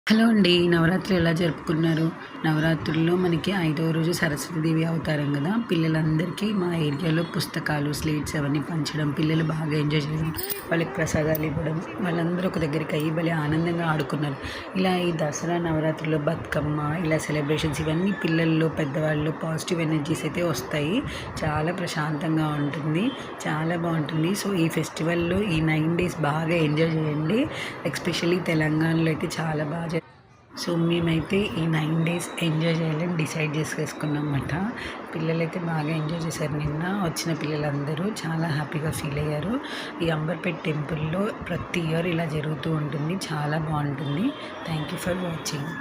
Hello అండి. నవరాత్రులు ఎలా జరుపుకున్నారు? నవరాత్రుల్లో మనకి 5వ రోజు సరస్వతీదేవి అవతారం కదా! పిల్లలందరికీ మా ఏరియాలో పుస్తకాలు, స్లేట్స్ అవన్నీ పంచడం, పిల్లలు బాగా ఎంజాయ్ చేయడం, వాళ్ళకి ప్రసాదాలు ఇవ్వడం, వాళ్ళందరూ ఒక దగ్గరికి అయ్యి భలే ఆనందంగా ఆడుకున్నారు. ఇలా ఈ దసరా నవరాత్రుల్లో బతుకమ్మ ఇలా సెలబ్రేషన్స్ ఇవన్నీ పిల్లల్లో, పెద్దవాళ్ళలో పాజిటివ్ ఎనర్జీస్ అయితే వస్తాయి. చాలా ప్రశాంతంగా ఉంటుంది. చాలా బావుంటుంది. సో, ఈ ఫెస్టివల్‌లో ఈ 9 డేస్ బాగా ఎంజాయ్ చేయండి. ఎస్పెషల్లీ తెలంగాణలో అయితే చాలా సో మేమైతే ఈ 9 డేస్ ఎంజాయ్ చేయాలని డిసైడ్ చేసేసుకున్నామన్నమాట. పిల్లలైతే బాగా ఎంజాయ్ చేశారు. నిన్న వచ్చిన పిల్లలందరూ చాలా హ్యాపీగా ఫీల్ అయ్యారు. ఈ అంబర్పేట్ టెంపుల్‌లో ప్రతి ఇయర్ ఇలా జరుగుతూ ఉంటుంది. చాలా బావుంటుంది. Thank you for watching.